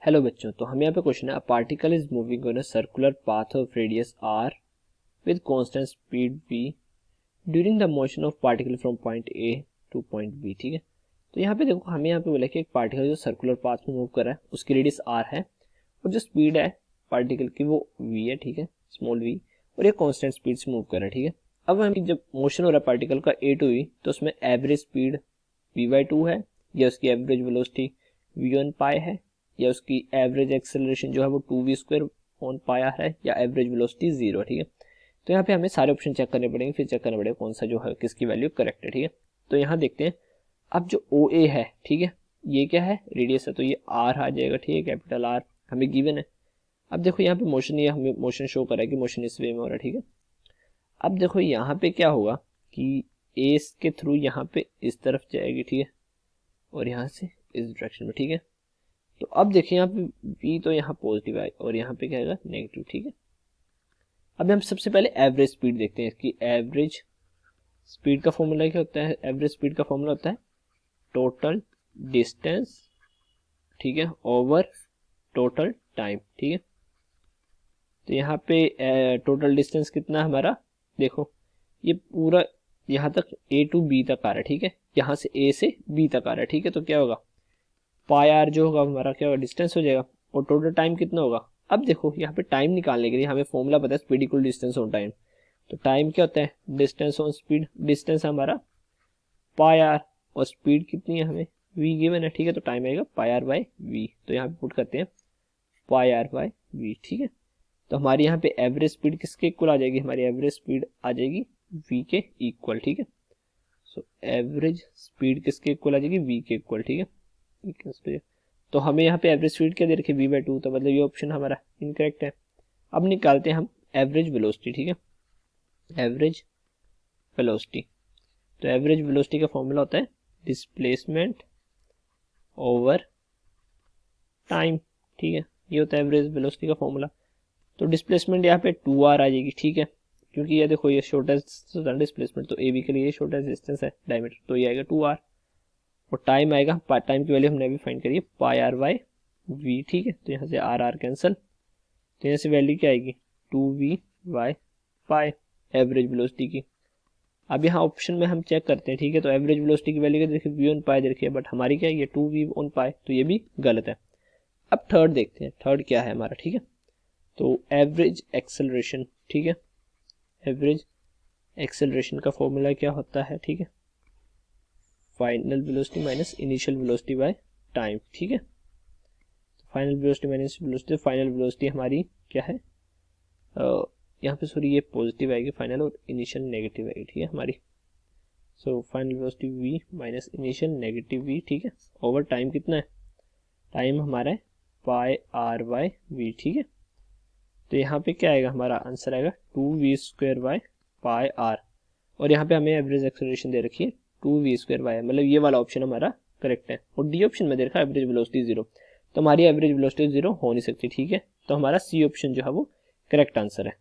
Hello बच्चों, तो हम यहाँ पे क्वेश्चन है a particle is moving on a circular path of radius r with constant speed v during the motion of particle from point a to point b। ठीक है, तो यहाँ पे देखो हमें यहाँ पे बोला कि एक पार्टिकल जो सर्कुलर पाथ में मूव कर रहा है उसकी रेडियस r है और जो स्पीड है पार्टिकल की वो v है। ठीक है, स्मॉल v, और ये कांस्टेंट स्पीड से मूव कर रहा है। ठीक है, अब हम जब मोशन हो रहा है पार्टिकल का a टू v तो उसमें एवरेज स्पीड v/2 है या उसकी एवरेज वेलोसिटी v/π है या उसकी एवरेज एक्सेलरेशन जो है वो 2v² है या एवरेज वेलोसिटी 0। ठीक है, तो यहाँ पे हमें सारे ऑप्शन चेक करने पड़ेंगे, फिर चेक करना पड़ेगा कौन सा जो है किसकी वैल्यू करेक्ट है। ठीक है, तो यहाँ देखते हैं। अब जो OA है, ठीक है, ये क्या है, रेडियस है, तो ये R आ जाएगा। ठीक है, कैपिटल R हमें गिवन है। अब देखो यहाँ पे मोशन, ये हमें मोशन शो कर रहा है कि मोशन इस वे में हो रहा है। ठीक है, अब देखो यहाँ पे क्या होगा कि A के थ्रू यहाँ पे इस तरफ जाएगी। ठीक है, और यहाँ से इस डायरेक्शन में। ठीक है, तो अब देखिए यहाँ पे v तो यहाँ पॉजिटिव है और यहाँ पे क्या आएगा, नेगेटिव। ठीक है, अब हम सबसे पहले एवरेज स्पीड देखते हैं। इसकी एवरेज स्पीड का फॉर्मूला क्या होता है, एवरेज स्पीड का फॉर्मूला होता है टोटल डिस्टेंस, ठीक है, ओवर टोटल टाइम। ठीक है, तो यहाँ पे टोटल डिस्टेंस कितना हमारा, देखो ये पूरा यहाँ तक A टू B तक आ रहा है। ठीक है, यहाँ से A से B तक आ रहा है। ठीक है, तो क्या होगा, पाई आर जो होगा हमारा क्या होगा, डिस्टेंस हो जाएगा, और टोटल टाइम कितना होगा। अब देखो यहाँ पे टाइम निकालने के लिए हमें फॉर्मूला पता है speed equal distance on time. तो टाइम क्या होता है, डिस्टेंस ऑन स्पीड, डिस्टेंस हमारा पाई आर और स्पीड कितनी है हमें v गिवन है। ठीक है, तो टाइम आएगा पाई आर बाई वी, तो यहाँ पे पुट करते हैं पाई आर बाई वी। ठीक है, तो हमारी यहाँ पे एवरेज स्पीड किसके इक्वल आ जाएगी, हमारी एवरेज स्पीड आ जाएगी v के इक्वल। ठीक है, सो एवरेज स्पीड किसके इक्वल आ जाएगी, v के इक्वल। ठीक है, तो हमें यहाँ पे एवरेज स्पीड क्या दे रखी है, v/2, तो मतलब ये ऑप्शन हमारा इनकरेक्ट है। अब निकालते हैं हम एवरेज वेलोसिटी। ठीक है, एवरेज वेलोसिटी, तो एवरेज वेलोसिटी का फॉर्मूला होता है डिस्प्लेसमेंट ओवर टाइम। ठीक है, ये होता है एवरेज वेलोसिटी का फॉर्मूला। तो डिस्प्लेसमेंट यहाँ पे 2r आ जाएगी। ठीक है, क्योंकि ये देखो ये शॉर्टेस्ट डिस्प्लेसमेंट, तो AB के लिए ये शॉर्टेस्ट डिस्टेंस है डायमीटर, तो ये आएगा 2r, और टाइम आएगा, टाइम की वैल्यू हमने अभी फाइंड करी है पाई आर बाई वी। ठीक है, तो यहाँ से आर आर कैंसिल, तो यहाँ से वैल्यू क्या आएगी 2v by pi average velocity की। अब यहाँ ऑप्शन में हम चेक करते हैं। ठीक है, तो एवरेज वेलोसिटी की वैल्यू क्या देखिए, v/π देखिए, बट हमारी क्या है ये 2v/π, तो ये भी गलत है। अब थर्ड देखते हैं, थर्ड क्या है हमारा। ठीक है, तो एवरेज एक्सेलरेशन। ठीक है, एवरेज एक्सेलरेशन का फॉर्मूला क्या होता है, ठीक है, final velocity minus initial velocity by time. ठीक है, final velocity minus velocity, final velocity हमारी क्या है, यहाँ पे सॉरी ये पॉजिटिव आएगी फाइनल, और इनिशियल नेगेटिव आएगी। ठीक है हमारी, so final velocity v minus initial negative v। ठीक है, ओवर टाइम कितना है, टाइम हमारा है पाई आर बाई वी। ठीक है, तो यहाँ पे क्या आएगा, हमारा आंसर आएगा 2v² बाय पाई आर, और यहाँ पे हमें एवरेज एक्सेलरेशन दे रखी है 2v² बाय, मतलब ये वाला ऑप्शन हमारा करेक्ट है। और डी ऑप्शन में दे रखा है एवरेज वेलोसिटी 0, तो हमारी एवरेज वेलोसिटी 0 हो नहीं सकती। ठीक है, तो हमारा सी ऑप्शन जो है वो करेक्ट आंसर है।